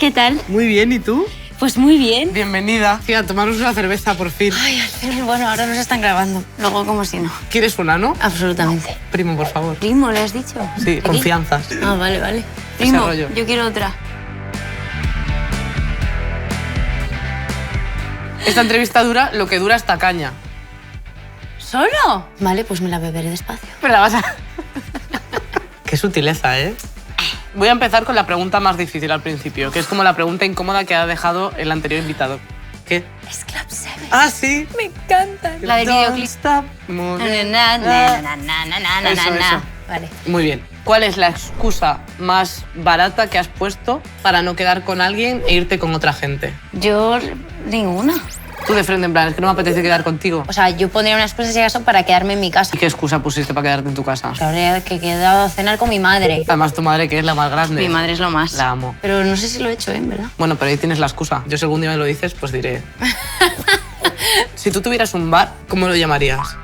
¿Qué tal? Muy bien, ¿y tú? Pues muy bien. Bienvenida. Sí, a tomarnos una cerveza, por fin. Ay, al fin. Bueno, ahora nos están grabando. Luego como si no. ¿Quieres una, no? Absolutamente. Primo, por favor. ¿Primo, le has dicho? Sí, ¿Aquí? confianzas. Ah, vale, vale. Primo, rollo. yo quiero otra. Esta entrevista dura lo que dura esta caña. ¿Solo? Vale, pues me la beberé despacio. Pero la vas a... Qué sutileza, ¿eh? Voy a empezar con la pregunta más difícil al principio, que es como la pregunta incómoda que ha dejado el anterior invitado. ¿Qué? Es Club 7. Ah, sí. Me encanta. La del Don't videoclip. stop moving. Eso. Vale. Muy bien. ¿Cuál es la excusa más barata que has puesto para no quedar con alguien e irte con otra gente? Yo, ninguna. Tú de frente, en plan, es que no me apetece quedar contigo. O sea, yo pondría una excusa si acaso para quedarme en mi casa. ¿Y qué excusa pusiste para quedarte en tu casa? Que habría que quedado a cenar con mi madre. Además, tu madre, que es la más grande. Mi madre es lo más. La amo. Pero no sé si lo he hecho, ¿eh? ¿Verdad? Bueno, pero ahí tienes la excusa. Yo si algún día me lo dices, pues diré... Si tú tuvieras un bar, ¿cómo lo llamarías?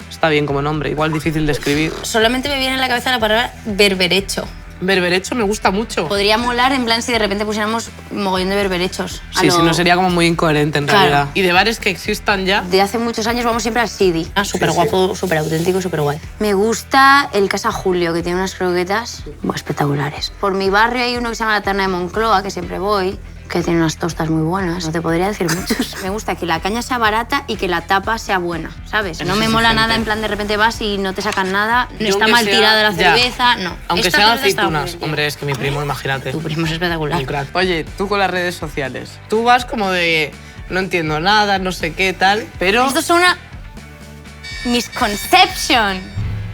Está bien como nombre, igual difícil de escribir. Solamente me viene en la cabeza la palabra berberecho. Berberecho me gusta mucho. Podría molar en plan si de repente pusiéramos mogollón de berberechos. Sí, si no sería como muy incoherente en Claro. realidad. ¿Y de bares que existan ya? De hace muchos años vamos siempre al Sidi. Súper Sí, guapo, súper auténtico, súper guay. Me gusta el Casa Julio, que tiene unas croquetas espectaculares. Por mi barrio hay uno que se llama la Taberna de Moncloa, que siempre voy, que tiene unas tostas muy buenas. No te podría decir muchos. Me gusta que la caña sea barata y que la tapa sea buena, ¿sabes? No me mola nada en plan de repente vas y no te sacan nada, no Yo está aunque mal sea- tirada la ya. cerveza, no. Aunque Esta sean cerveza está muy aceitunas. bien. Hombre, es que mi primo, imagínate. Tu primo es espectacular. Un crack. Oye, tú con las redes sociales. Tú vas como de... No entiendo nada, no sé qué, tal, pero... Esto es una misconception.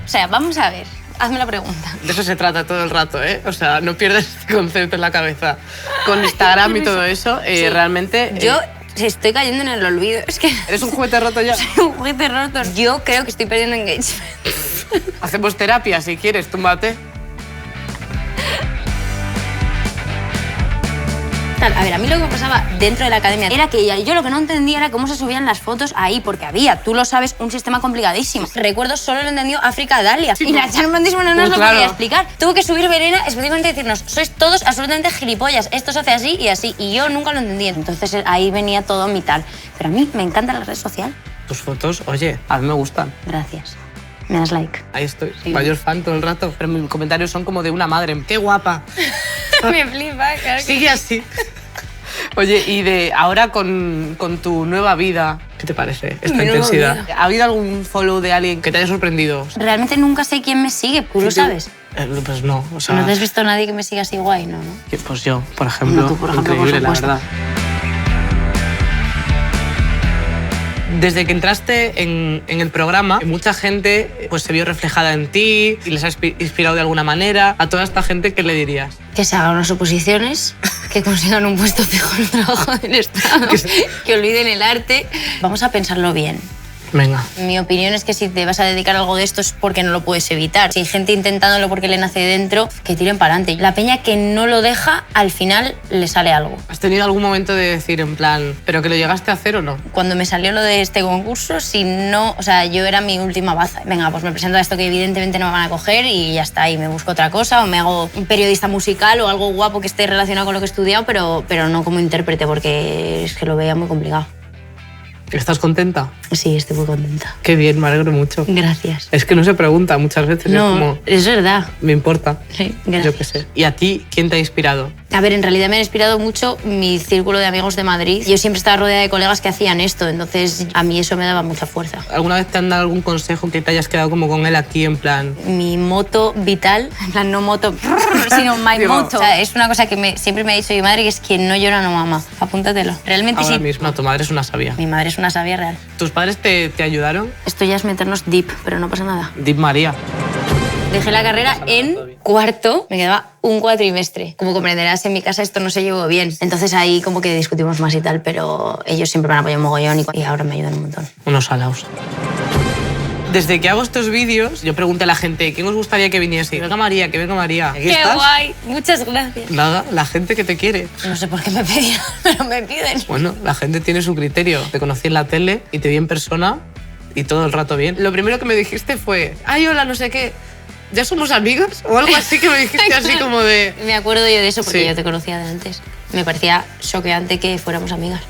O sea, vamos a ver. Hazme la pregunta. De eso se trata todo el rato, ¿eh? O sea, no pierdas este concepto en la cabeza. Con Instagram y todo eso, Sí. realmente... Yo estoy cayendo en el olvido. Es que ¿Eres un juguete roto ya? soy un juguete roto. Yo creo que estoy perdiendo engagement. Hacemos terapia, si quieres, túmbate. A ver, a mí lo que me pasaba dentro de la academia era que yo lo que no entendía era cómo se subían las fotos ahí, porque había, tú lo sabes, un sistema complicadísimo. Recuerdo solo lo entendió África Dalia. Y la Charmandismo no nos Pues lo claro. podía explicar. Tuvo que subir Verena específicamente decirnos, sois todos absolutamente gilipollas, esto se hace así y así. Y yo nunca lo entendí. Entonces ahí venía todo mi tal. Pero a mí me encanta la red social. Tus fotos, oye, a mí me gustan. Gracias. Me das like. Ahí estoy, Sí. mayor fan todo el rato. Pero mis comentarios son como de una madre. ¡Qué guapa! Me flipa, claro. Sigue así. Oye, y de ahora con tu nueva vida, ¿qué te parece esta Mi nueva intensidad? vida. ¿Ha habido algún follow de alguien que te haya sorprendido? Realmente nunca sé quién me sigue, ¿tú lo sabes? Pues no, o sea... ¿No te has visto a nadie que me siga así guay? No, ¿no? Pues yo, por ejemplo, No, tú, por ejemplo, increíble, por la supuesto. verdad. Desde que entraste en el programa, mucha gente pues, se vio reflejada en ti y les has inspirado de alguna manera. A toda esta gente, ¿qué le dirías? Que se hagan unas oposiciones, que consigan un puesto fijo en el trabajo del Estado, que olviden el arte. Vamos a pensarlo bien. Venga. Mi opinión es que si te vas a dedicar a algo de esto es porque no lo puedes evitar. Si hay gente intentándolo porque le nace dentro, que tiren para adelante. La peña que no lo deja, al final le sale algo. ¿Has tenido algún momento de decir en plan, pero que lo llegaste a hacer o no? Cuando me salió lo de este concurso, si no, o sea, yo era mi última baza. Venga, pues me presento a esto que evidentemente no me van a coger y ya está, y me busco otra cosa, o me hago un periodista musical o algo guapo que esté relacionado con lo que he estudiado, pero no como intérprete, porque es que lo veía muy complicado. ¿Estás contenta? Sí, estoy muy contenta. Qué bien, me alegro mucho. Gracias. Es que no se pregunta muchas veces, No, es como, es verdad. me importa. Sí, gracias. Yo qué sé. ¿Y a ti quién te ha inspirado? A ver, en realidad me ha inspirado mucho mi círculo de amigos de Madrid. Yo siempre estaba rodeada de colegas que hacían esto, entonces a mí eso me daba mucha fuerza. ¿Alguna vez te han dado algún consejo que te hayas quedado como con él aquí en plan? Mi moto vital, en plan no moto, sino my Digo, moto. O sea, es una cosa que siempre me ha dicho mi madre, que es quien no llora no mama. Apúntatelo. Realmente Ahora sí. mismo, tu madre es una sabia. Mi madre es una sabia real. ¿Tus padres te ayudaron? Esto ya es meternos deep, pero no pasa nada. Dip María. Dejé la carrera en cuarto, me quedaba un cuatrimestre. Como comprenderás, en mi casa esto no se llevó bien. Entonces ahí como que discutimos más y tal, pero ellos siempre me han apoyado un mogollón y ahora me ayudan un montón. Unos salaos. Desde que hago estos vídeos, yo pregunto a la gente, ¿quién os gustaría que viniese? Que venga María, que venga María. Aquí ¡Qué estás. guay! Muchas gracias. Nada, la gente que te quiere. No sé por qué me pedían, pero me piden. Bueno, la gente tiene su criterio. Te conocí en la tele y te vi en persona y todo el rato bien. Lo primero que me dijiste fue, ay, hola, no sé qué. ¿ya somos amigas? O algo así que me dijiste así como de... Me acuerdo yo de eso porque Sí. yo te conocía de antes. Me parecía choqueante que fuéramos amigas.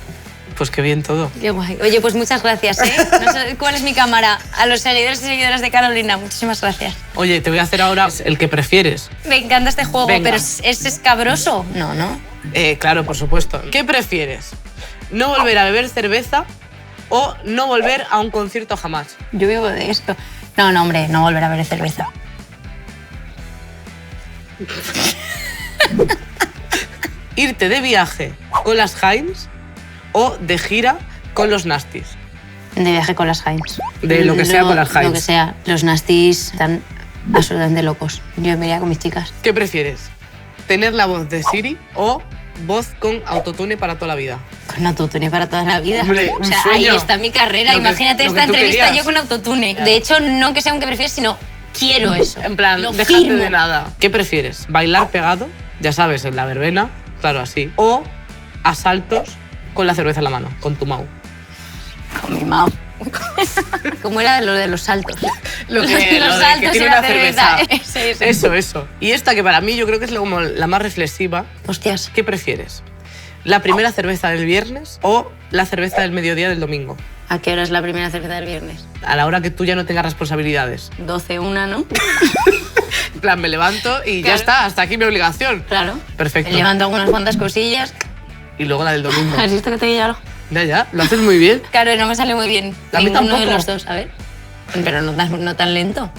Pues qué bien todo. Qué guay. Oye, pues muchas gracias, ¿eh? No sé cuál es mi cámara. A los seguidores y seguidoras de Carolina, muchísimas gracias. Oye, te voy a hacer ahora el que prefieres. Me encanta este juego, Venga. pero ¿es escabroso? No, ¿no? Claro, por supuesto. ¿Qué prefieres? ¿No volver a beber cerveza o no volver a un concierto jamás? Yo vivo de esto. No, no, hombre, no volver a beber cerveza. ¿Irte de viaje con las Heinz o de gira con los Nasties? De viaje con las Heinz. De lo que sea con las Heinz. Lo que sea. Los Nasties están absolutamente locos. Yo me iría con mis chicas. ¿Qué prefieres? ¿Tener la voz de Siri o voz con autotune para toda la vida? Con autotune para toda la vida. Hombre, o sea, un sueño. ahí está mi carrera. Lo que- Imagínate lo que esta tú entrevista querías. yo con autotune. De hecho, no que sea un que prefieres, sino quiero eso. En plan, Lo déjate firmo. de nada. ¿Qué prefieres? ¿Bailar pegado? Ya sabes, en la verbena, claro, así. ¿O a saltos con la cerveza en la mano, con tu mau? Con mi mao. ¿Cómo era lo de los saltos? Lo los de que saltos tiene y la una cerveza. Eso. Y esta que para mí yo creo que es como la más reflexiva. Hostias. ¿Qué prefieres? ¿La primera cerveza del viernes o la cerveza del mediodía del domingo? ¿A qué hora es la primera cerveza del viernes? A la hora que tú ya no tengas responsabilidades. 12, 1, ¿no? En plan, me levanto y ya Claro. está, hasta aquí mi obligación. Claro. Perfecto. Me levanto algunas cuantas cosillas. Y luego la del domingo. ¿Has visto que te he algo? Ya, lo haces muy bien. Claro, no me sale muy bien. A mí Ninguno tampoco. de los dos, a ver. Pero no tan lento.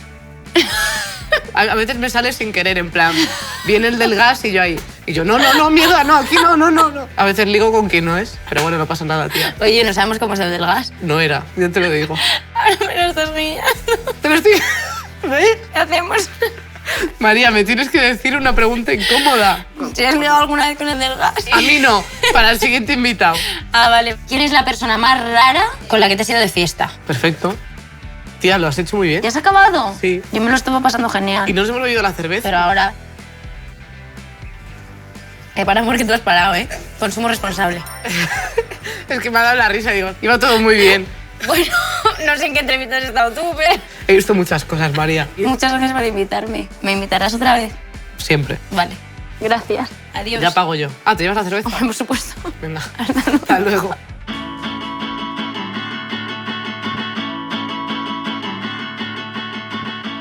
A veces me sale sin querer, en plan, viene el del gas y yo ahí. Y yo, no, mierda, no, aquí no. A veces ligo con quien no es, pero bueno, no pasa nada, tía. Oye, no sabemos cómo es el del gas. No era, yo te lo digo. Ahora me lo estás guiando. Te lo estoy... ¿Ves? ¿Qué hacemos? María, me tienes que decir una pregunta incómoda. ¿Te has ligado alguna vez con el del gas? A mí no, para el siguiente invitado. Ah, vale. ¿Quién es la persona más rara con la que te has ido de fiesta? Perfecto. Tía, lo has hecho muy bien. ¿Ya has acabado? Sí. Yo me lo estuve pasando genial. Y no nos hemos bebido la cerveza. Pero ahora... para porque tú has parado, ¿eh? Consumo responsable. Es que me ha dado la risa, digo, iba todo muy bien. Bueno, no sé en qué entrevista has estado tú, pero... He visto muchas cosas, María. Muchas gracias por invitarme. ¿Me invitarás otra vez? Siempre. Vale. Gracias. Adiós. Ya pago yo. Ah, ¿te llevas la cerveza? Por supuesto. Venga, hasta luego.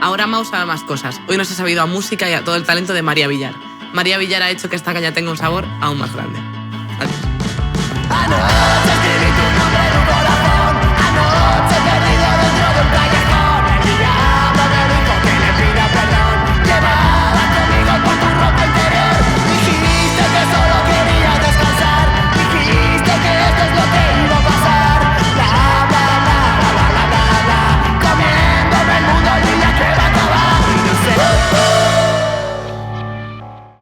Ahora Mau sabe más cosas. Hoy nos ha sabido a música y a todo el talento de María Villar. María Villar ha hecho que esta caña tenga un sabor aún más grande. Adiós.